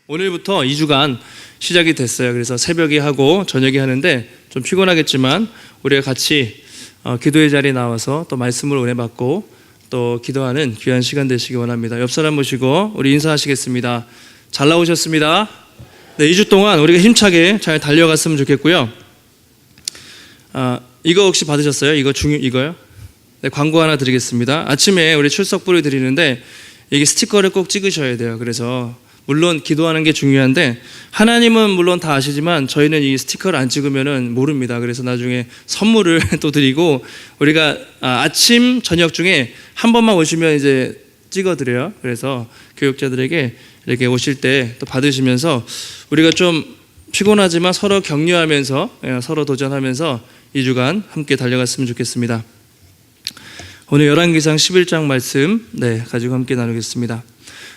오늘부터 2주간 시작이 됐어요. 그래서 새벽에 하고 저녁에 하는데 좀 피곤하겠지만 우리가 같이 기도의 자리에 나와서 또 말씀을 은혜 받고 또 기도하는 귀한 시간 되시기 원합니다. 옆 사람 모시고 우리 인사하시겠습니다. 잘 나오셨습니다. 네, 2주 동안 우리가 힘차게 잘 달려갔으면 좋겠고요. 이거 혹시 받으셨어요? 이거요? 네, 광고 하나 드리겠습니다. 아침에 우리 출석부를 드리는데 이게 스티커를 꼭 찍으셔야 돼요. 그래서 물론 기도하는 게 중요한데 하나님은 물론 다 아시지만 저희는 이 스티커를 안 찍으면 모릅니다. 그래서 나중에 선물을 또 드리고 우리가 아침 저녁 중에 한 번만 오시면 이제 찍어드려요. 그래서 교육자들에게 이렇게 오실 때 또 받으시면서 우리가 좀 피곤하지만 서로 격려하면서 서로 도전하면서 2주간 함께 달려갔으면 좋겠습니다. 오늘 열왕기상 11장 말씀 가지고 함께 나누겠습니다.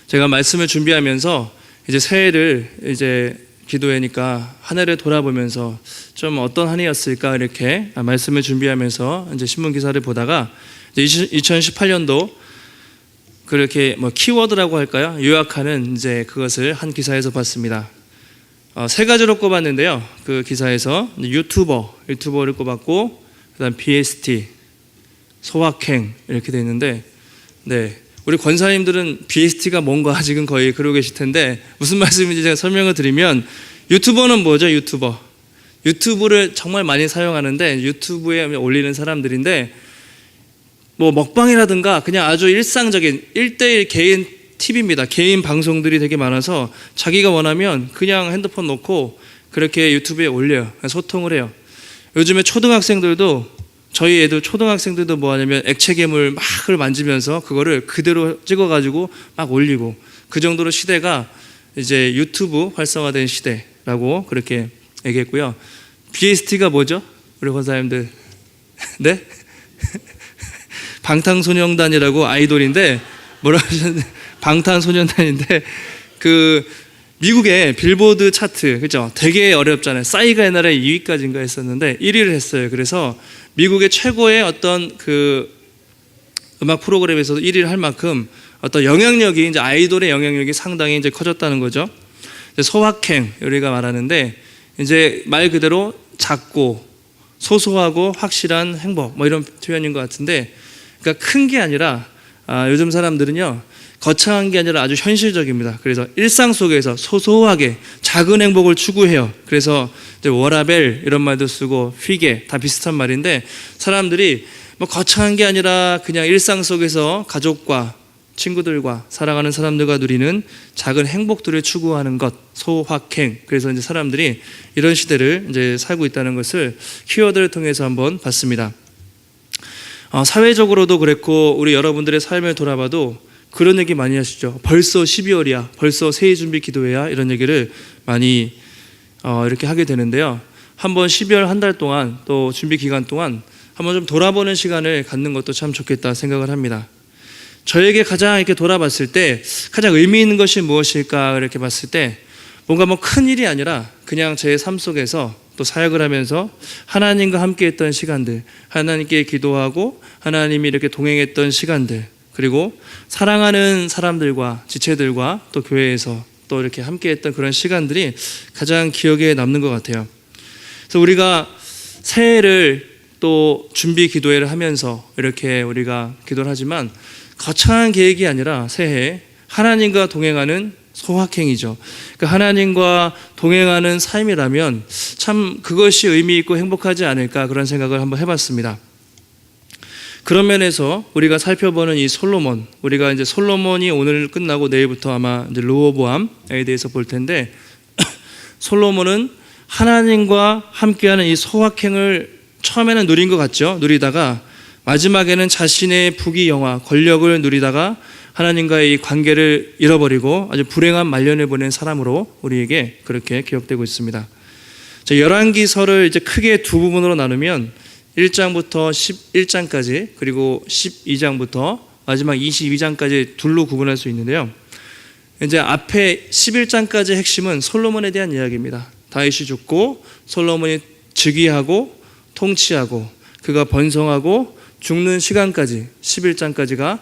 제가 말씀을 준비하면서 이제 새해를 이제 기도회니까 한 해를 돌아보면서 좀 어떤 한 해였을까 이렇게 말씀을 준비하면서 이제 신문 기사를 보다가 이제 2018년도 그렇게 뭐 키워드라고 할까요? 요약하는 이제 그것을 한 기사에서 봤습니다. 세 가지로 꼽았는데요. 그 기사에서 유튜버를 꼽았고 그다음 BST, 소확행 이렇게 돼 있는데 우리 권사님들은 BST가 뭔가 지금 거의 그러고 계실 텐데 무슨 말씀인지 제가 설명을 드리면 유튜버는 뭐죠? 유튜브를 정말 많이 사용하는데 유튜브에 올리는 사람들인데 뭐 먹방이라든가 그냥 아주 일상적인 1대1 개인 팁입니다. 개인 방송들이 되게 많아서 자기가 원하면 그냥 핸드폰 놓고 그렇게 유튜브에 올려요. 소통을 해요. 요즘에 저희 애들 초등학생들도 뭐 하냐면 액체 괴물 막을 만지면서 그거를 그대로 찍어가지고 막 올리고 그 정도로 시대가 이제 유튜브 활성화된 시대라고 그렇게 얘기했고요. BST가 뭐죠? 우리 권사님들 네? 방탄소년단이라고 아이돌인데 뭐라 하셨는데 방탄소년단인데 그 미국의 빌보드 차트 그죠? 되게 어렵잖아요. 싸이가 옛날에 2위까지인가 했었는데 1위를 했어요. 그래서 미국의 최고의 어떤 그 음악 프로그램에서도 1위를 할 만큼 어떤 영향력이 이제 아이돌의 영향력이 상당히 이제 커졌다는 거죠. 소확행 우리가 말하는데 이제 말 그대로 작고 소소하고 확실한 행복 뭐 이런 표현인 것 같은데 그러니까 큰 게 아니라 요즘 사람들은요 거창한 게 아니라 아주 현실적입니다. 그래서 일상 속에서 소소하게 작은 행복을 추구해요. 그래서 이제 워라벨 이런 말도 쓰고 휘게 다 비슷한 말인데 사람들이 뭐 거창한 게 아니라 그냥 일상 속에서 가족과 친구들과 사랑하는 사람들과 누리는 작은 행복들을 추구하는 것 소확행. 그래서 이제 사람들이 이런 시대를 이제 살고 있다는 것을 키워드를 통해서 한번 봤습니다. 사회적으로도 그랬고 우리 여러분들의 삶을 돌아봐도 그런 얘기 많이 하시죠. 벌써 12월이야. 벌써 새해 준비 기도회야. 이런 얘기를 많이 이렇게 하게 되는데요. 한번 12월 한 달 동안 또 준비 기간 동안 한번 좀 돌아보는 시간을 갖는 것도 참 좋겠다 생각을 합니다. 저에게 가장 이렇게 돌아봤을 때 가장 의미 있는 것이 무엇일까 이렇게 봤을 때 뭔가 뭐 큰 일이 아니라 그냥 제 삶 속에서 또 사역을 하면서 하나님과 함께 했던 시간들, 하나님께 기도하고 하나님이 이렇게 동행했던 시간들, 그리고 사랑하는 사람들과 지체들과 또 교회에서 또 이렇게 함께 했던 그런 시간들이 가장 기억에 남는 것 같아요. 그래서 우리가 새해를 또 준비 기도회를 하면서 이렇게 우리가 기도를 하지만 거창한 계획이 아니라 새해 하나님과 동행하는 소확행이죠. 그러니까 하나님과 동행하는 삶이라면 참 그것이 의미 있고 행복하지 않을까 그런 생각을 한번 해봤습니다. 그런 면에서 우리가 살펴보는 이 솔로몬, 우리가 이제 솔로몬이 오늘 끝나고 내일부터 아마 이제 르호보암에 대해서 볼 텐데 솔로몬은 하나님과 함께하는 이 소확행을 처음에는 누린 것 같죠. 누리다가 마지막에는 자신의 부귀영화, 권력을 누리다가 하나님과의 이 관계를 잃어버리고 아주 불행한 말년을 보낸 사람으로 우리에게 그렇게 기억되고 있습니다. 열왕기서를 이제 크게 두 부분으로 나누면 1장부터 11장까지 그리고 12장부터 마지막 22장까지 둘로 구분할 수 있는데요. 이제 앞에 11장까지의 핵심은 솔로몬에 대한 이야기입니다. 다윗이 죽고 솔로몬이 즉위하고 통치하고 그가 번성하고 죽는 시간까지 11장까지가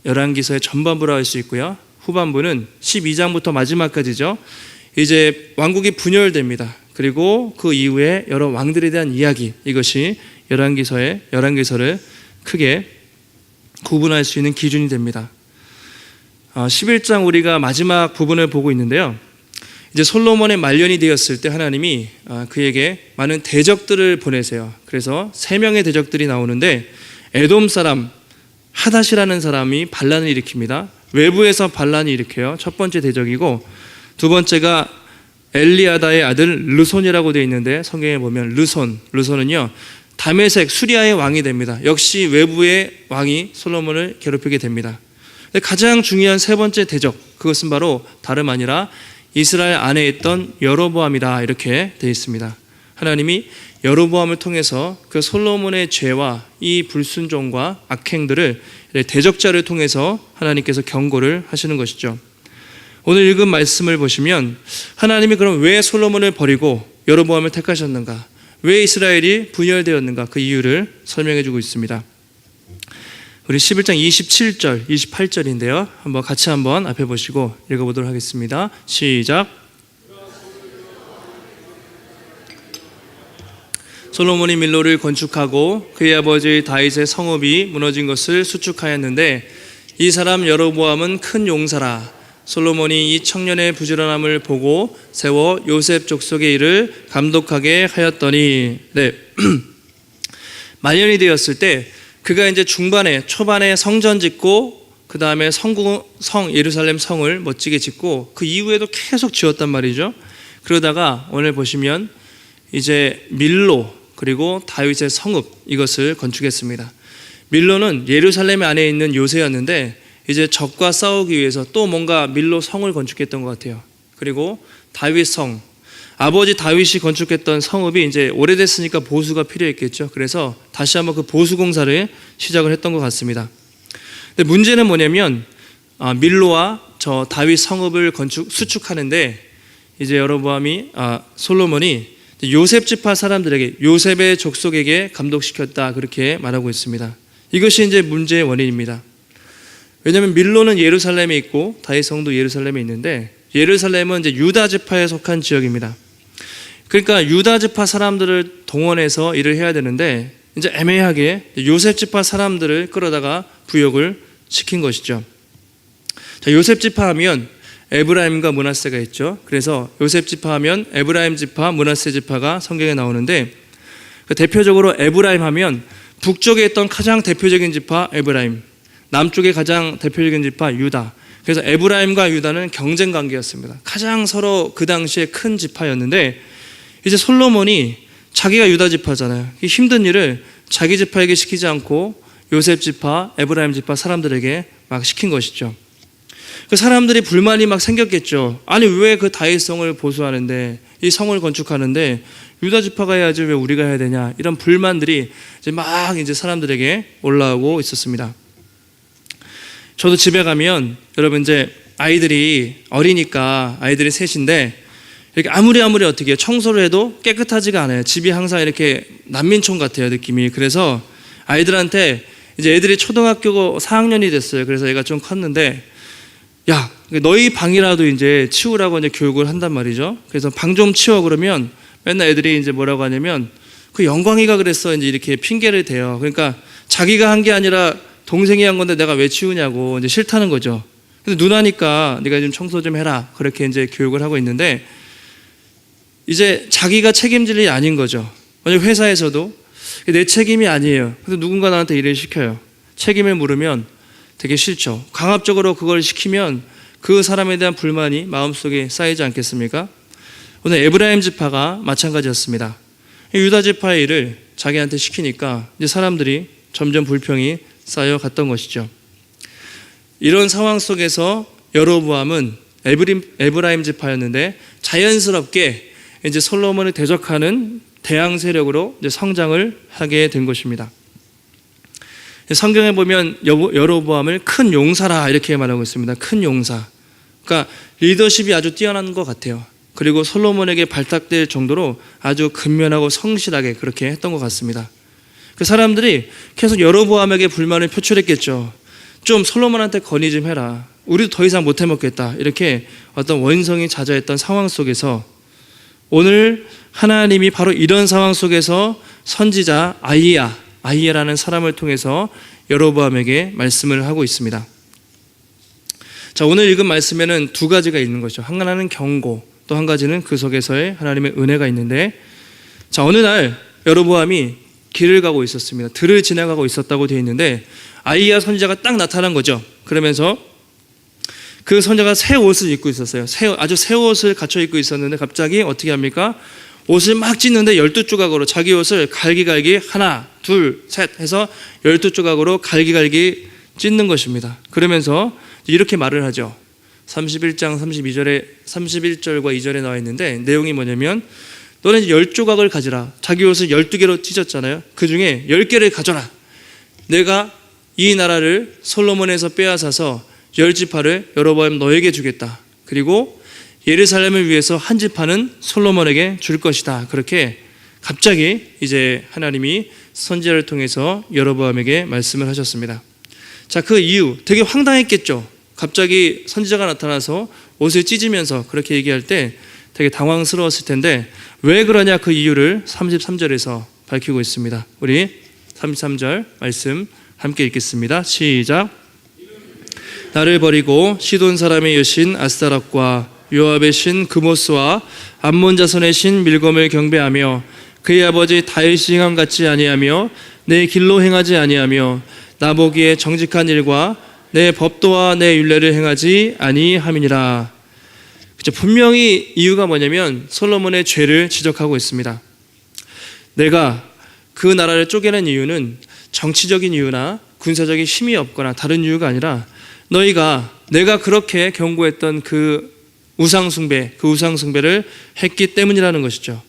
열왕기서의 전반부라 할 수 있고요. 후반부는 12장부터 마지막까지죠. 이제 왕국이 분열됩니다. 그리고 그 이후에 여러 왕들에 대한 이야기, 이것이 열왕기서를 크게 구분할 수 있는 기준이 됩니다. 11장 우리가 마지막 부분을 보고 있는데요. 이제 솔로몬의 말년이 되었을 때 하나님이 그에게 많은 대적들을 보내세요. 그래서 3명의 대적들이 나오는데 에돔 사람 하닷이라는 사람이 반란을 일으킵니다. 외부에서 반란이 일으켜요. 첫 번째 대적이고, 두 번째가 엘리아다의 아들 르손이라고 되어 있는데 성경에 보면 르손은요 다메섹 수리아의 왕이 됩니다. 역시 외부의 왕이 솔로몬을 괴롭히게 됩니다. 가장 중요한 세 번째 대적, 그것은 바로 다름 아니라 이스라엘 안에 있던 여로보암이다, 이렇게 되어 있습니다. 하나님이 여로보암을 통해서 그 솔로몬의 죄와 이 불순종과 악행들을 대적자를 통해서 하나님께서 경고를 하시는 것이죠. 오늘 읽은 말씀을 보시면 하나님이 그럼 왜 솔로몬을 버리고 여로보암을 택하셨는가, 왜 이스라엘이 분열되었는가, 그 이유를 설명해 주고 있습니다. 우리 11장 27절, 28절인데요. 같이 한번 앞에 보시고 읽어보도록 하겠습니다. 시작. 솔로몬이 밀로를 건축하고 그의 아버지 다윗의 성읍이 무너진 것을 수축하였는데 이 사람 여로보암은 큰 용사라. 솔로몬이 이 청년의 부지런함을 보고 세워 요셉 족속의 일을 감독하게 하였더니, 말년이 되었을 때 그가 이제 초반에 성전 짓고 그 다음에 성 예루살렘 성을 멋지게 짓고 그 이후에도 계속 지었단 말이죠. 그러다가 오늘 보시면 이제 밀로 그리고 다윗의 성읍, 이것을 건축했습니다. 밀로는 예루살렘 안에 있는 요새였는데 이제 적과 싸우기 위해서 또 뭔가 밀로 성을 건축했던 것 같아요. 그리고 다윗 성, 아버지 다윗이 건축했던 성읍이 이제 오래됐으니까 보수가 필요했겠죠. 그래서 다시 한번 그 보수 공사를 시작을 했던 것 같습니다. 근데 문제는 뭐냐면 밀로와 저 다윗 성읍을 수축하는데 이제 솔로몬이 요셉 지파 사람들에게, 요셉의 족속에게 감독시켰다, 그렇게 말하고 있습니다. 이것이 이제 문제의 원인입니다. 왜냐하면 밀로는 예루살렘에 있고 다윗 성도 예루살렘에 있는데 예루살렘은 이제 유다 지파에 속한 지역입니다. 그러니까 유다 지파 사람들을 동원해서 일을 해야 되는데 이제 애매하게 요셉 지파 사람들을 끌어다가 부역을 시킨 것이죠. 자, 요셉 지파 하면 에브라임과 므낫세가 있죠. 그래서 요셉 지파 하면 에브라임 지파, 므낫세 지파가 성경에 나오는데 대표적으로 에브라임 하면 북쪽에 있던 가장 대표적인 지파 에브라임, 남쪽의 가장 대표적인 지파 유다. 그래서 에브라임과 유다는 경쟁 관계였습니다. 가장 서로 그 당시에 큰 지파였는데 이제 솔로몬이 자기가 유다 지파잖아요. 이 힘든 일을 자기 지파에게 시키지 않고 요셉 지파, 에브라임 지파 사람들에게 막 시킨 것이죠. 그 사람들이 불만이 막 생겼겠죠. 아니 왜 그 다윗 성을 보수하는데, 이 성을 건축하는데 유다 지파가 해야지 왜 우리가 해야 되냐, 이런 불만들이 이제 사람들에게 올라오고 있었습니다. 저도 집에 가면 여러분 이제 아이들이 어리니까 아이들이 셋인데 이렇게 아무리 어떻게 청소를 해도 깨끗하지가 않아요. 집이 항상 이렇게 난민촌 같아요, 느낌이. 그래서 아이들한테 이제 애들이 초등학교 4학년이 됐어요. 그래서 애가 좀 컸는데 야, 너희 방이라도 이제 치우라고 이제 교육을 한단 말이죠. 그래서 방 좀 치워 그러면 맨날 애들이 이제 뭐라고 하냐면 그 영광이가 그랬어, 이제 이렇게 핑계를 대요. 그러니까 자기가 한 게 아니라 동생이 한 건데 내가 왜 치우냐고 이제 싫다는 거죠. 근데 누나니까 네가 좀 청소 좀 해라, 그렇게 이제 교육을 하고 있는데 이제 자기가 책임질 일이 아닌 거죠. 만약 회사에서도 내 책임이 아니에요. 그래서 누군가 나한테 일을 시켜요. 책임을 물으면 되게 싫죠. 강압적으로 그걸 시키면 그 사람에 대한 불만이 마음속에 쌓이지 않겠습니까? 오늘 에브라임 지파가 마찬가지였습니다. 유다 지파의 일을 자기한테 시키니까 이제 사람들이 점점 불평이 쌓여갔던 것이죠. 이런 상황 속에서 여로보암은 에브라임 지파였는데 자연스럽게 이제 솔로몬을 대적하는 대항 세력으로 이제 성장을 하게 된 것입니다. 성경에 보면 여로보암을 큰 용사라, 이렇게 말하고 있습니다. 큰 용사. 그러니까 리더십이 아주 뛰어난 것 같아요. 그리고 솔로몬에게 발탁될 정도로 아주 근면하고 성실하게 그렇게 했던 것 같습니다. 그 사람들이 계속 여로보암에게 불만을 표출했겠죠. 좀 솔로몬한테 건의 좀 해라. 우리도 더 이상 못 해먹겠다. 이렇게 어떤 원성이 자자했던 상황 속에서 오늘 하나님이 바로 이런 상황 속에서 선지자 아히야라는 사람을 통해서 여로보암에게 말씀을 하고 있습니다. 자, 오늘 읽은 말씀에는 두 가지가 있는 거죠. 하나는 경고, 또 한 가지는 그 속에서의 하나님의 은혜가 있는데, 자, 어느 날 여로보암이 길을 가고 있었습니다. 들을 지나가고 있었다고 되어 있는데 아히야 선지자가 딱 나타난 거죠. 그러면서 그 선지자가 새 옷을 입고 있었어요. 아주 새 옷을 갖춰 입고 있었는데 갑자기 어떻게 합니까? 옷을 막 찢는데 12조각으로 자기 옷을 갈기갈기 하나, 둘, 셋 해서 12조각으로 갈기갈기 찢는 것입니다. 그러면서 이렇게 말을 하죠. 31장 31절과 2절에 나와 있는데 내용이 뭐냐면 너는 10조각을 가지라. 자기 옷을 12개로 찢었잖아요. 그 중에 10개를 가져라. 내가 이 나라를 솔로몬에서 빼앗아서 10지파를 여로보암 너에게 주겠다. 그리고 예루살렘을 위해서 한 지파는 솔로몬에게 줄 것이다. 그렇게 갑자기 이제 하나님이 선지자를 통해서 여로보암에게 말씀을 하셨습니다. 자, 그 이유 되게 황당했겠죠. 갑자기 선지자가 나타나서 옷을 찢으면서 그렇게 얘기할 때 되게 당황스러웠을 텐데 왜 그러냐 그 이유를 33절에서 밝히고 있습니다. 우리 33절 말씀 함께 읽겠습니다. 시작. 나를 버리고 시돈 사람의 여신 아스타락과 요압의 신 그모스와 암몬 자손의 신 밀검을 경배하며 그의 아버지 다윗이 행함 같지 아니하며 내 길로 행하지 아니하며 나보기에 정직한 일과 내 법도와 내 율례를 행하지 아니함이니라. 분명히 이유가 뭐냐면 솔로몬의 죄를 지적하고 있습니다. 내가 그 나라를 쪼개는 이유는 정치적인 이유나 군사적인 힘이 없거나 다른 이유가 아니라 내가 그렇게 경고했던 그 우상숭배를 했기 때문이라는 것이죠.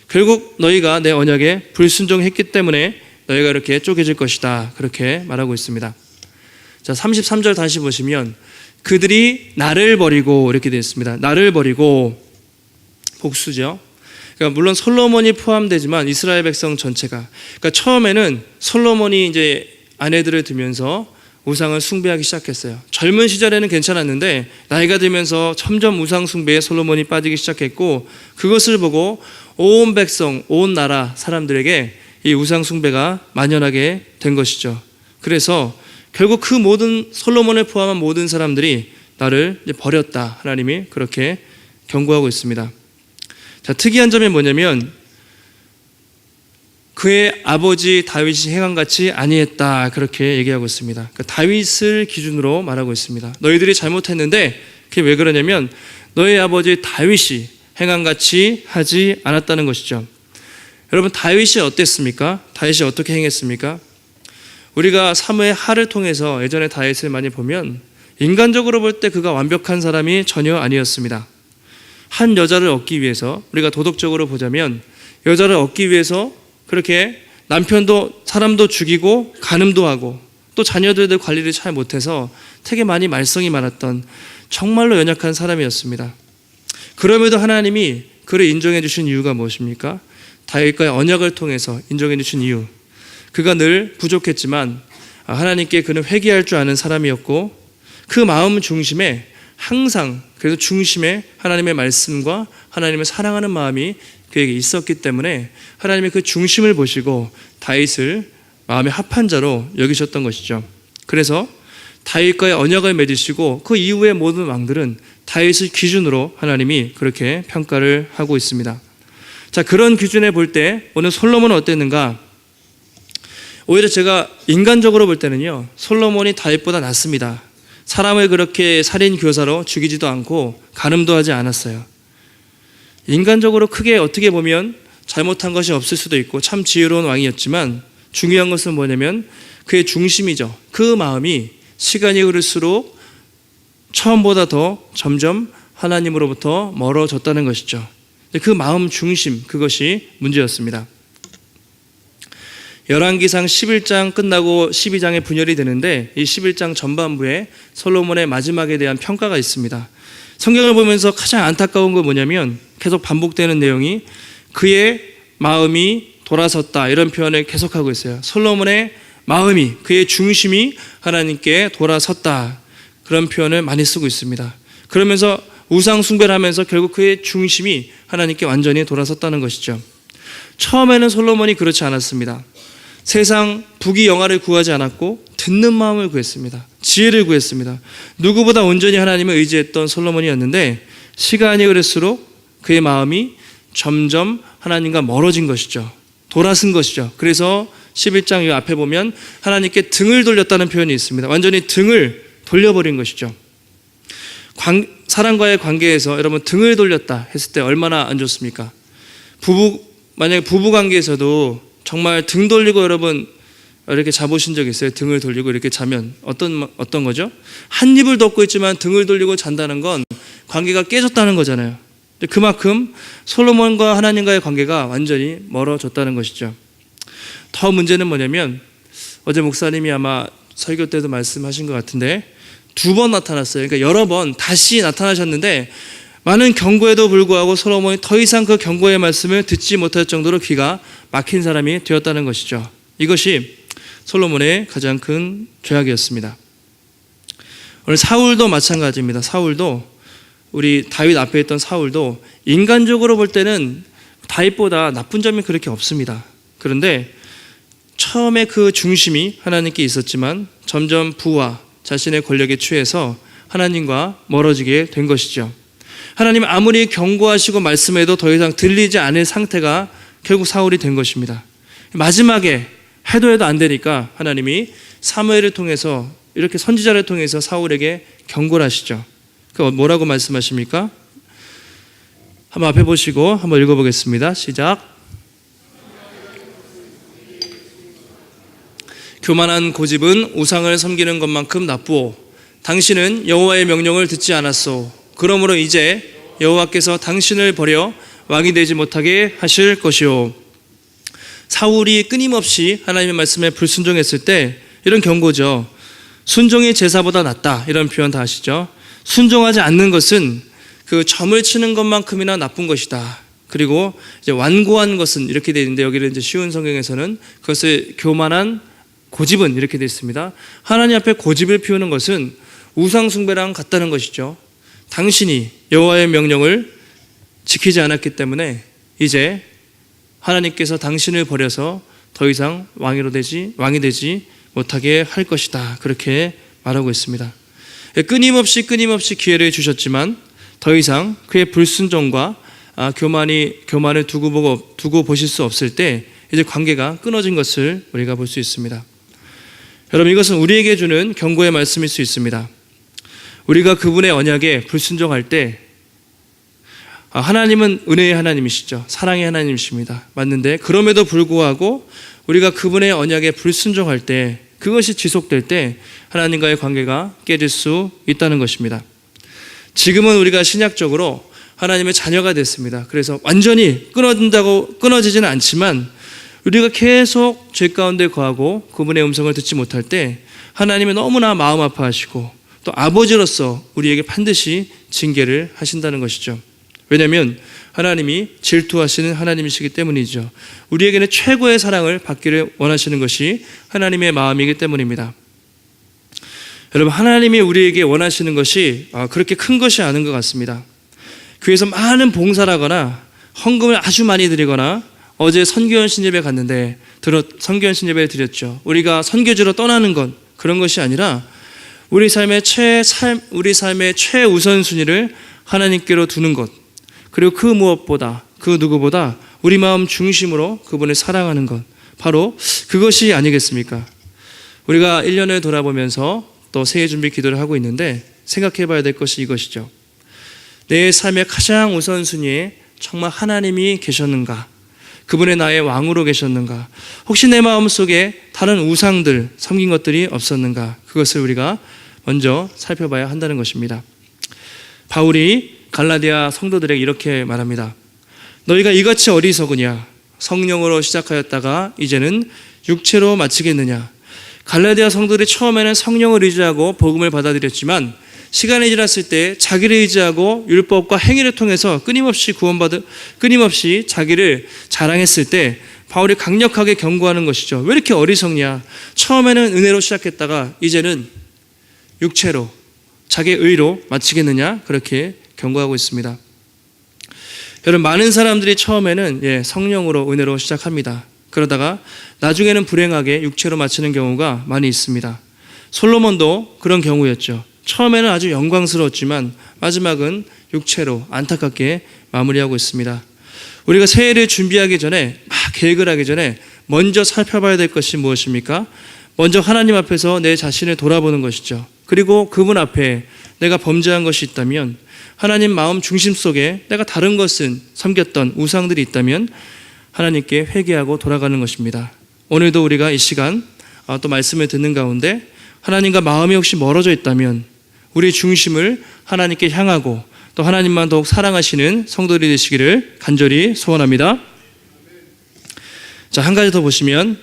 결국 너희가 내 언약에 불순종했기 때문에 너희가 이렇게 쪼개질 것이다. 그렇게 말하고 있습니다. 자, 33절 다시 보시면 그들이 나를 버리고 이렇게 되어 있습니다. 나를 버리고 복수죠. 그러니까 물론 솔로몬이 포함되지만 이스라엘 백성 전체가, 그러니까 처음에는 솔로몬이 이제 아내들을 두면서 우상을 숭배하기 시작했어요. 젊은 시절에는 괜찮았는데 나이가 들면서 점점 우상 숭배에 솔로몬이 빠지기 시작했고 그것을 보고 온 백성, 온 나라 사람들에게 이 우상 숭배가 만연하게 된 것이죠. 그래서 결국 그 모든 솔로몬을 포함한 모든 사람들이 나를 버렸다. 하나님이 그렇게 경고하고 있습니다. 자, 특이한 점이 뭐냐면 그의 아버지 다윗이 행함같이 아니했다. 그렇게 얘기하고 있습니다. 그러니까 다윗을 기준으로 말하고 있습니다. 너희들이 잘못했는데 그게 왜 그러냐면 너희 아버지 다윗이 행함같이 하지 않았다는 것이죠. 여러분, 다윗이 어땠습니까? 다윗이 어떻게 행했습니까? 우리가 사무엘 하를 통해서 예전에 다윗을 많이 보면 인간적으로 볼 때 그가 완벽한 사람이 전혀 아니었습니다. 한 여자를 얻기 위해서, 우리가 도덕적으로 보자면 여자를 얻기 위해서 그렇게 남편도 사람도 죽이고 간음도 하고 또 자녀들의 관리를 잘 못해서 되게 많이 말썽이 많았던 정말로 연약한 사람이었습니다. 그럼에도 하나님이 그를 인정해 주신 이유가 무엇입니까? 다윗과의 언약을 통해서 인정해 주신 이유. 그가 늘 부족했지만 하나님께 그는 회개할 줄 아는 사람이었고 그 마음 중심에 항상 그래서 중심에 하나님의 말씀과 하나님을 사랑하는 마음이 그에게 있었기 때문에 하나님이 그 중심을 보시고 다윗을 마음에 합한 자로 여기셨던 것이죠. 그래서 다윗과의 언약을 맺으시고 그 이후의 모든 왕들은 다윗을 기준으로 하나님이 그렇게 평가를 하고 있습니다. 자, 그런 기준에 볼 때 오늘 솔로몬은 어땠는가? 오히려 제가 인간적으로 볼 때는요, 솔로몬이 다윗보다 낫습니다. 사람을 그렇게 살인 교사로 죽이지도 않고 간음도 하지 않았어요. 인간적으로 크게 어떻게 보면 잘못한 것이 없을 수도 있고 참 지혜로운 왕이었지만 중요한 것은 뭐냐면 그의 중심이죠. 그 마음이 시간이 흐를수록 처음보다 더 점점 하나님으로부터 멀어졌다는 것이죠. 그 마음 중심, 그것이 문제였습니다. 열왕기상 11장 끝나고 12장에 분열이 되는데 이 11장 전반부에 솔로몬의 마지막에 대한 평가가 있습니다. 성경을 보면서 가장 안타까운 건 뭐냐면 계속 반복되는 내용이 그의 마음이 돌아섰다, 이런 표현을 계속하고 있어요. 솔로몬의 마음이, 그의 중심이 하나님께 돌아섰다. 그런 표현을 많이 쓰고 있습니다. 그러면서 우상 숭배를 하면서 결국 그의 중심이 하나님께 완전히 돌아섰다는 것이죠. 처음에는 솔로몬이 그렇지 않았습니다. 세상 부귀 영화를 구하지 않았고 듣는 마음을 구했습니다. 지혜를 구했습니다. 누구보다 온전히 하나님을 의지했던 솔로몬이었는데 시간이 흐를수록 그의 마음이 점점 하나님과 멀어진 것이죠. 돌아선 것이죠. 그래서 11장 이 앞에 보면 하나님께 등을 돌렸다는 표현이 있습니다. 완전히 등을 돌려버린 것이죠. 사람과의 관계에서 여러분 등을 돌렸다 했을 때 얼마나 안 좋습니까? 만약에 부부 관계에서도 정말 등 돌리고 여러분 이렇게 자보신 적 있어요? 등을 돌리고 이렇게 자면 어떤 거죠? 한 입을 덮고 있지만 등을 돌리고 잔다는 건 관계가 깨졌다는 거잖아요. 그만큼 솔로몬과 하나님과의 관계가 완전히 멀어졌다는 것이죠. 더 문제는 뭐냐면 어제 목사님이 아마 설교 때도 말씀하신 것 같은데 2번 나타났어요. 그러니까 여러 번 다시 나타나셨는데 많은 경고에도 불구하고 솔로몬이 더 이상 그 경고의 말씀을 듣지 못할 정도로 귀가 막힌 사람이 되었다는 것이죠. 이것이 솔로몬의 가장 큰 죄악이었습니다. 오늘 사울도 마찬가지입니다. 사울도 우리 다윗 앞에 있던 사울도 인간적으로 볼 때는 다윗보다 나쁜 점이 그렇게 없습니다. 그런데 처음에 그 중심이 하나님께 있었지만 점점 부와 자신의 권력에 취해서 하나님과 멀어지게 된 것이죠. 하나님 아무리 경고하시고 말씀해도 더 이상 들리지 않을 상태가 결국 사울이 된 것입니다. 마지막에 해도 안 되니까 하나님이 사무엘을 통해서 이렇게 선지자를 통해서 사울에게 경고를 하시죠. 그 뭐라고 말씀하십니까? 한번 앞에 보시고 한번 읽어보겠습니다. 시작. 교만한 고집은 우상을 섬기는 것만큼 나쁘오. 당신은 여호와의 명령을 듣지 않았소. 그러므로 이제 여호와께서 당신을 버려 왕이 되지 못하게 하실 것이오. 사울이 끊임없이 하나님의 말씀에 불순종했을 때 이런 경고죠. 순종이 제사보다 낫다, 이런 표현 다 아시죠? 순종하지 않는 것은 그 점을 치는 것만큼이나 나쁜 것이다. 그리고 이제 완고한 것은 이렇게 되어 있는데 여기는 이제 쉬운 성경에서는 그것을 교만한 고집은 이렇게 되어 있습니다. 하나님 앞에 고집을 피우는 것은 우상 숭배랑 같다는 것이죠. 당신이 여호와의 명령을 지키지 않았기 때문에 이제 하나님께서 당신을 버려서 더 이상 왕이 되지 못하게 할 것이다. 그렇게 말하고 있습니다. 끊임없이 기회를 주셨지만 더 이상 그의 불순종과 교만을 두고 보실 수 없을 때 이제 관계가 끊어진 것을 우리가 볼 수 있습니다. 여러분, 이것은 우리에게 주는 경고의 말씀일 수 있습니다. 우리가 그분의 언약에 불순종할 때 하나님은 은혜의 하나님이시죠. 사랑의 하나님이십니다. 맞는데 그럼에도 불구하고 우리가 그분의 언약에 불순종할 때 그것이 지속될 때 하나님과의 관계가 깨질 수 있다는 것입니다. 지금은 우리가 신약적으로 하나님의 자녀가 됐습니다. 그래서 완전히 끊어지지는 않지만 우리가 계속 죄 가운데 거하고 그분의 음성을 듣지 못할 때 하나님은 너무나 마음 아파하시고 또 아버지로서 우리에게 반드시 징계를 하신다는 것이죠. 왜냐하면 하나님이 질투하시는 하나님이시기 때문이죠. 우리에게는 최고의 사랑을 받기를 원하시는 것이 하나님의 마음이기 때문입니다. 여러분, 하나님이 우리에게 원하시는 것이 그렇게 큰 것이 아닌 것 같습니다. 교회에서 많은 봉사를 헌금을 아주 많이 드리거나 어제 선교연 신예배 갔는데 선교연 신예배를 드렸죠. 우리가 선교지로 떠나는 건 그런 것이 아니라 우리 삶의 최우선순위를 하나님께로 두는 것, 그리고 그 무엇보다 그 누구보다 우리 마음 중심으로 그분을 사랑하는 것, 바로 그것이 아니겠습니까? 우리가 1년을 돌아보면서 또 새해 준비 기도를 하고 있는데 생각해 봐야 될 것이 이것이죠. 내 삶의 가장 우선순위에 정말 하나님이 계셨는가? 그분의 나의 왕으로 계셨는가? 혹시 내 마음속에 다른 우상들, 섬긴 것들이 없었는가? 그것을 우리가 먼저 살펴봐야 한다는 것입니다. 바울이 갈라디아 성도들에게 이렇게 말합니다. 너희가 이같이 어리석으냐? 성령으로 시작하였다가 이제는 육체로 마치겠느냐? 갈라디아 성도들이 처음에는 성령을 의지하고 복음을 받아들였지만 시간이 지났을 때 자기를 의지하고 율법과 행위를 통해서 끊임없이 자기를 자랑했을 때 바울이 강력하게 경고하는 것이죠. 왜 이렇게 어리석냐? 처음에는 은혜로 시작했다가 이제는 육체로, 자기의 의로 마치겠느냐 그렇게 경고하고 있습니다. 여러분, 많은 사람들이 처음에는 성령으로 은혜로 시작합니다. 그러다가 나중에는 불행하게 육체로 마치는 경우가 많이 있습니다. 솔로몬도 그런 경우였죠. 처음에는 아주 영광스러웠지만 마지막은 육체로 안타깝게 마무리하고 있습니다. 우리가 새해를 준비하기 전에 막 계획을 하기 전에 먼저 살펴봐야 될 것이 무엇입니까? 먼저 하나님 앞에서 내 자신을 돌아보는 것이죠. 그리고 그분 앞에 내가 범죄한 것이 있다면, 하나님 마음 중심 속에 내가 다른 것은 섬겼던 우상들이 있다면 하나님께 회개하고 돌아가는 것입니다. 오늘도 우리가 이 시간 또 말씀을 듣는 가운데 하나님과 마음이 혹시 멀어져 있다면 우리 중심을 하나님께 향하고 또 하나님만 더욱 사랑하시는 성도들이 되시기를 간절히 소원합니다. 자, 한 가지 더 보시면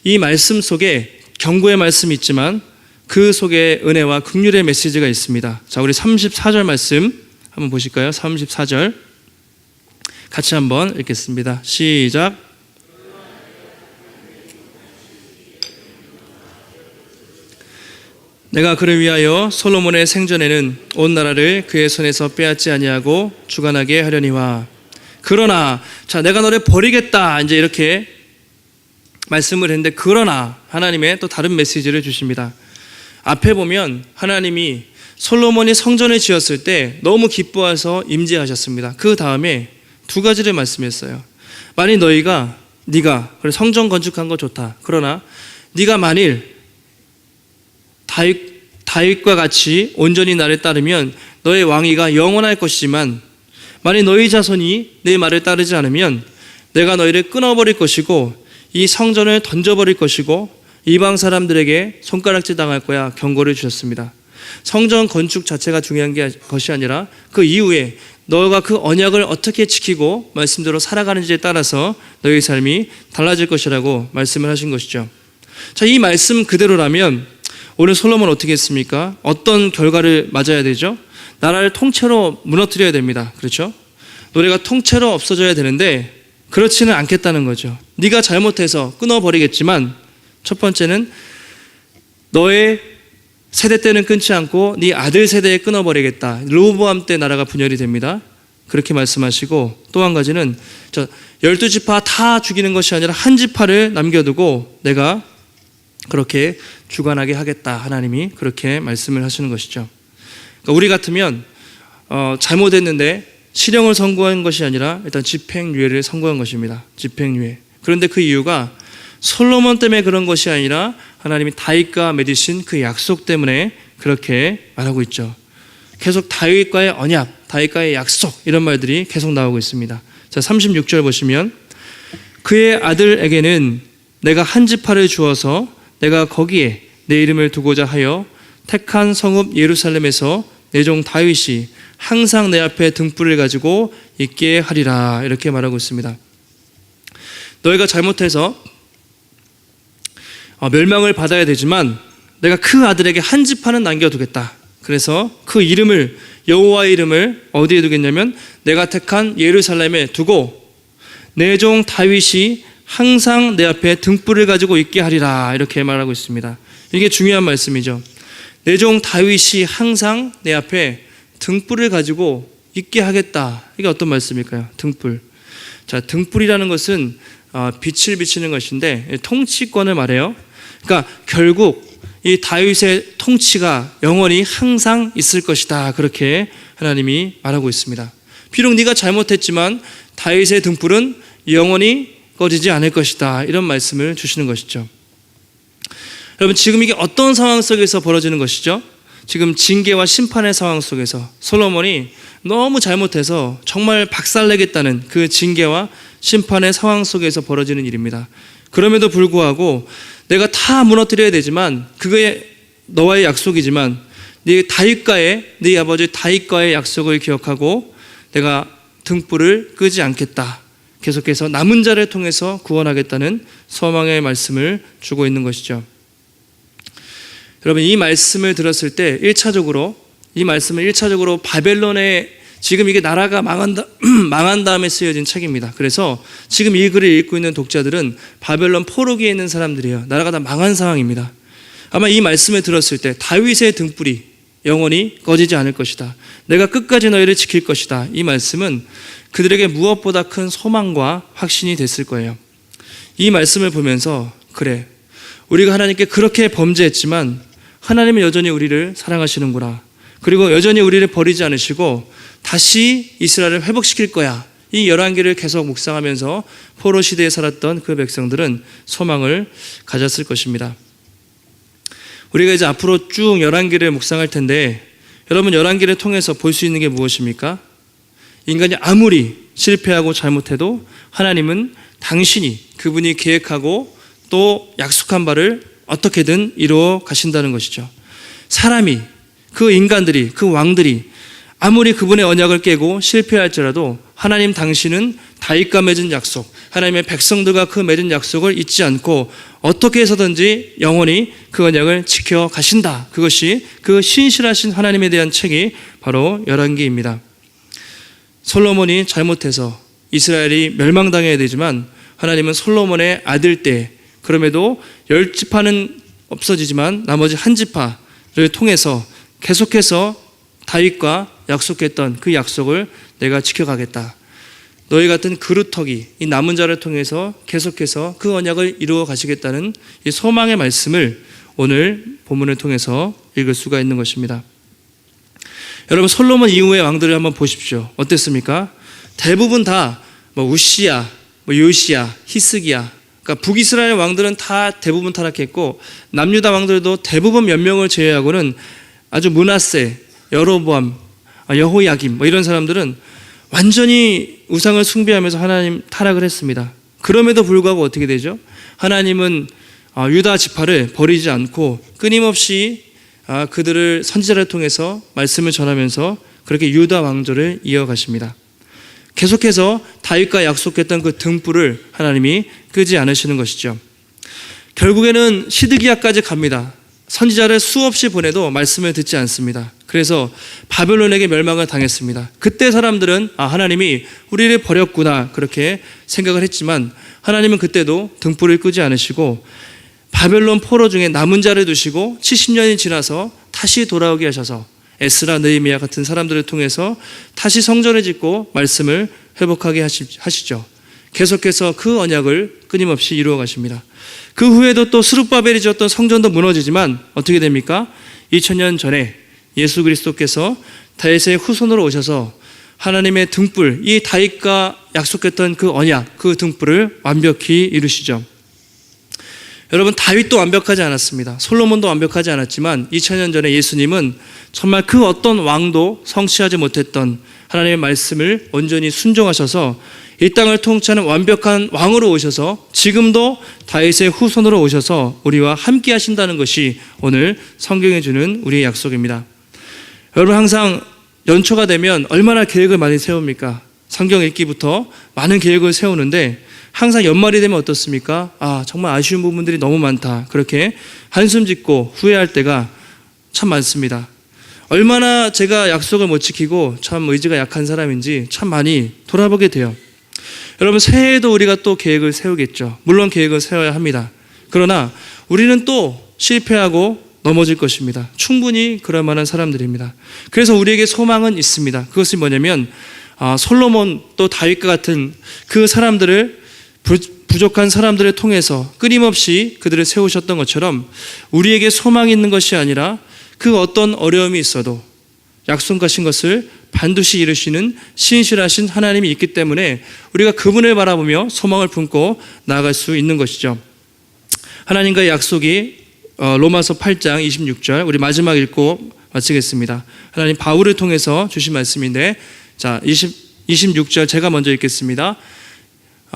이 말씀 속에 경고의 말씀이 있지만 그 속에 은혜와 긍휼의 메시지가 있습니다. 자, 우리 34절 말씀 한번 보실까요? 34절 같이 한번 읽겠습니다. 시작. 내가 그를 위하여 솔로몬의 생전에는 온 나라를 그의 손에서 빼앗지 아니하고 주관하게 하려니와, 그러나, 자, 내가 너를 버리겠다 이제 이렇게 말씀을 했는데, 그러나 하나님의 또 다른 메시지를 주십니다. 앞에 보면 하나님이 솔로몬이 성전을 지었을 때 너무 기뻐해서 임재하셨습니다. 그 다음에 두 가지를 말씀했어요. 만일 네가 그래 성전 건축한 거 좋다. 그러나 네가 만일 다윗과 같이 온전히 나를 따르면 너의 왕위가 영원할 것이지만, 만일 너희 자손이 내 말을 따르지 않으면 내가 너희를 끊어버릴 것이고 이 성전을 던져버릴 것이고 이방 사람들에게 손가락질 당할 거야 경고를 주셨습니다. 성전 건축 자체가 중요한 것이 아니라 그 이후에 너가 그 언약을 어떻게 지키고 말씀대로 살아가는지에 따라서 너의 삶이 달라질 것이라고 말씀을 하신 것이죠. 자, 이 말씀 그대로라면 오늘 솔로몬 어떻게 했습니까? 어떤 결과를 맞아야 되죠? 나라를 통째로 무너뜨려야 됩니다. 그렇죠? 노래가 통째로 없어져야 되는데 그렇지는 않겠다는 거죠. 네가 잘못해서 끊어버리겠지만 첫 번째는 너의 세대 때는 끊지 않고 네 아들 세대에 끊어버리겠다. 르호보암 때 나라가 분열이 됩니다. 그렇게 말씀하시고, 또 한 가지는 12지파 다 죽이는 것이 아니라 한 지파를 남겨두고 내가 그렇게 주관하게 하겠다. 하나님이 그렇게 말씀을 하시는 것이죠. 그러니까 우리 같으면 잘못했는데 실형을 선고한 것이 아니라 일단 집행유예를 선고한 것입니다. 집행유예. 그런데 그 이유가 솔로몬 때문에 그런 것이 아니라 하나님이 다윗과 맺으신 그 약속 때문에 그렇게 말하고 있죠. 계속 다윗과의 언약, 다윗과의 약속, 이런 말들이 계속 나오고 있습니다. 자, 36절 보시면, 그의 아들에게는 내가 한 지파를 주어서 내가 거기에 내 이름을 두고자 하여 택한 성읍 예루살렘에서 내 종 다윗이 항상 내 앞에 등불을 가지고 있게 하리라, 이렇게 말하고 있습니다. 너희가 잘못해서 멸망을 받아야 되지만 내가 그 아들에게 한 지파는 남겨두겠다. 그래서 그 이름을, 여호와의 이름을 어디에 두겠냐면 내가 택한 예루살렘에 두고 내 종 다윗이 항상 내 앞에 등불을 가지고 있게 하리라, 이렇게 말하고 있습니다. 이게 중요한 말씀이죠. 내 종 다윗이 항상 내 앞에 등불을 가지고 있게 하겠다. 이게 어떤 말씀일까요? 등불. 자, 등불이라는 것은 빛을 비치는 것인데 통치권을 말해요. 그러니까 결국 이 다윗의 통치가 영원히 항상 있을 것이다. 그렇게 하나님이 말하고 있습니다. 비록 네가 잘못했지만 다윗의 등불은 영원히 꺼지지 않을 것이다. 이런 말씀을 주시는 것이죠. 여러분, 지금 이게 어떤 상황 속에서 벌어지는 것이죠? 지금 징계와 심판의 상황 속에서 솔로몬이 너무 잘못해서 정말 박살내겠다는 그 징계와 심판의 상황 속에서 벌어지는 일입니다. 그럼에도 불구하고 내가 다 무너뜨려야 되지만 그게 너와의 약속이지만 네 아버지 다윗과의 약속을 기억하고 내가 등불을 끄지 않겠다. 계속해서 남은 자를 통해서 구원하겠다는 소망의 말씀을 주고 있는 것이죠. 여러분, 이 말씀을 들었을 때 이 말씀을 1차적으로 바벨론의, 지금 이게 나라가 망한 다음에 쓰여진 책입니다. 그래서 지금 이 글을 읽고 있는 독자들은 바벨론 포로기에 있는 사람들이에요. 나라가 다 망한 상황입니다. 아마 이 말씀을 들었을 때 다윗의 등불이 영원히 꺼지지 않을 것이다. 내가 끝까지 너희를 지킬 것이다. 이 말씀은 그들에게 무엇보다 큰 소망과 확신이 됐을 거예요. 이 말씀을 보면서 그래, 우리가 하나님께 그렇게 범죄했지만 하나님은 여전히 우리를 사랑하시는구나. 그리고 여전히 우리를 버리지 않으시고 다시 이스라엘을 회복시킬 거야. 이 열왕기를 계속 묵상하면서 포로 시대에 살았던 그 백성들은 소망을 가졌을 것입니다. 우리가 이제 앞으로 쭉 열왕기를 묵상할 텐데 여러분, 열왕기를 통해서 볼 수 있는 게 무엇입니까? 인간이 아무리 실패하고 잘못해도 하나님은 당신이 그분이 계획하고 또 약속한 바를 어떻게든 이루어 가신다는 것이죠. 사람이, 그 인간들이, 그 왕들이 아무리 그분의 언약을 깨고 실패할지라도 하나님 당신은 다윗과 맺은 약속, 하나님의 백성들과 그 맺은 약속을 잊지 않고 어떻게 해서든지 영원히 그 언약을 지켜 가신다. 그것이 그 신실하신 하나님에 대한 책이 바로 열왕기입니다. 솔로몬이 잘못해서 이스라엘이 멸망당해야 되지만 하나님은 솔로몬의 아들 때 그럼에도 10지파는 없어지지만 나머지 한 지파를 통해서 계속해서 다윗과 약속했던 그 약속을 내가 지켜가겠다. 너희 같은 그루터기, 이 남은 자를 통해서 계속해서 그 언약을 이루어 가시겠다는 이 소망의 말씀을 오늘 본문을 통해서 읽을 수가 있는 것입니다. 여러분, 솔로몬 이후의 왕들을 한번 보십시오. 어땠습니까? 대부분 다 우시야, 요시야, 히스기야, 그러니까 북이스라엘 왕들은 다 대부분 타락했고 남유다 왕들도 대부분 몇 명을 제외하고는 아주 므낫세, 여로보암, 여호야김 이런 사람들은 완전히 우상을 숭배하면서 하나님 타락을 했습니다. 그럼에도 불구하고 어떻게 되죠? 하나님은 유다 지파를 버리지 않고 끊임없이 그들을 선지자를 통해서 말씀을 전하면서 그렇게 유다 왕조를 이어가십니다. 계속해서 다윗과 약속했던 그 등불을 하나님이 끄지 않으시는 것이죠. 결국에는 시드기야까지 갑니다. 선지자를 수없이 보내도 말씀을 듣지 않습니다. 그래서 바벨론에게 멸망을 당했습니다. 그때 사람들은 하나님이 우리를 버렸구나 그렇게 생각을 했지만 하나님은 그때도 등불을 끄지 않으시고 바벨론 포로 중에 남은 자를 두시고 70년이 지나서 다시 돌아오게 하셔서 에스라, 느헤미야 같은 사람들을 통해서 다시 성전을 짓고 말씀을 회복하게 하시죠. 계속해서 그 언약을 끊임없이 이루어 가십니다. 그 후에도 또 스룹바벨이 지었던 성전도 무너지지만 어떻게 됩니까? 2000년 전에 예수 그리스도께서 다윗의 후손으로 오셔서 하나님의 등불, 이 다윗과 약속했던 그 언약, 그 등불을 완벽히 이루시죠. 여러분, 다윗도 완벽하지 않았습니다. 솔로몬도 완벽하지 않았지만 2000년 전에 예수님은 정말 그 어떤 왕도 성취하지 못했던 하나님의 말씀을 온전히 순종하셔서 이 땅을 통치하는 완벽한 왕으로 오셔서 지금도 다윗의 후손으로 오셔서 우리와 함께 하신다는 것이 오늘 성경에 주는 우리의 약속입니다. 여러분, 항상 연초가 되면 얼마나 계획을 많이 세웁니까? 성경 읽기부터 많은 계획을 세우는데 항상 연말이 되면 어떻습니까? 정말 아쉬운 부분들이 너무 많다. 그렇게 한숨 짓고 후회할 때가 참 많습니다. 얼마나 제가 약속을 못 지키고 참 의지가 약한 사람인지 참 많이 돌아보게 돼요. 여러분, 새해에도 우리가 또 계획을 세우겠죠. 물론 계획을 세워야 합니다. 그러나 우리는 또 실패하고 넘어질 것입니다. 충분히 그럴 만한 사람들입니다. 그래서 우리에게 소망은 있습니다. 그것이 뭐냐면 솔로몬 또 다윗과 같은 그 사람들을 부족한 사람들을 통해서 끊임없이 그들을 세우셨던 것처럼 우리에게 소망이 있는 것이 아니라 그 어떤 어려움이 있어도 약속하신 것을 반드시 이루시는 신실하신 하나님이 있기 때문에 우리가 그분을 바라보며 소망을 품고 나아갈 수 있는 것이죠. 하나님과의 약속이 로마서 8장 26절 우리 마지막 읽고 마치겠습니다. 하나님 바울을 통해서 주신 말씀인데 26절 제가 먼저 읽겠습니다.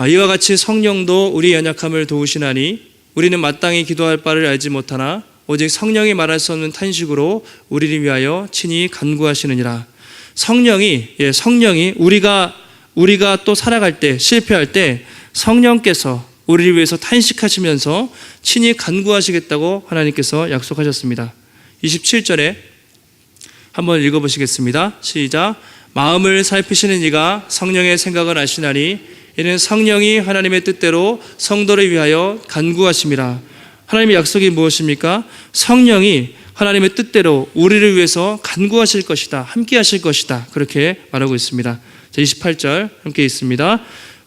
이와 같이 성령도 우리 연약함을 도우시나니 우리는 마땅히 기도할 바를 알지 못하나 오직 성령이 말할 수 없는 탄식으로 우리를 위하여 친히 간구하시느니라. 성령이 우리가 또 살아갈 때 실패할 때 성령께서 우리를 위해서 탄식하시면서 친히 간구하시겠다고 하나님께서 약속하셨습니다. 27절에 한번 읽어보시겠습니다. 시작. 마음을 살피시는 이가 성령의 생각을 아시나니 이는 성령이 하나님의 뜻대로 성도를 위하여 간구하심이라. 하나님의 약속이 무엇입니까? 성령이 하나님의 뜻대로 우리를 위해서 간구하실 것이다. 함께 하실 것이다. 그렇게 말하고 있습니다. 자, 28절 함께 있습니다.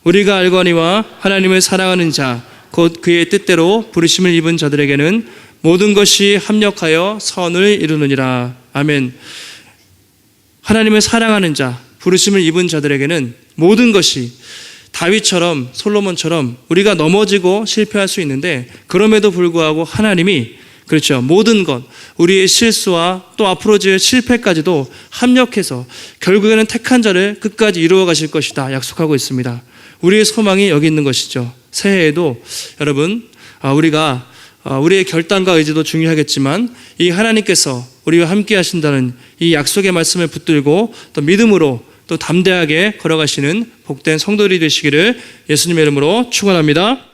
우리가 알거니와 하나님을 사랑하는 자 곧 그의 뜻대로 부르심을 입은 자들에게는 모든 것이 합력하여 선을 이루느니라. 아멘. 하나님을 사랑하는 자, 부르심을 입은 자들에게는 모든 것이 다윗처럼 솔로몬처럼 우리가 넘어지고 실패할 수 있는데 그럼에도 불구하고 하나님이 그렇죠. 모든 것, 우리의 실수와 또 앞으로 지을 실패까지도 합력해서 결국에는 택한 자를 끝까지 이루어 가실 것이다 약속하고 있습니다. 우리의 소망이 여기 있는 것이죠. 새해에도 여러분 우리가 우리의 결단과 의지도 중요하겠지만 이 하나님께서 우리와 함께 하신다는 이 약속의 말씀을 붙들고 또 믿음으로 또 담대하게 걸어가시는 복된 성도들이 되시기를 예수님의 이름으로 축원합니다.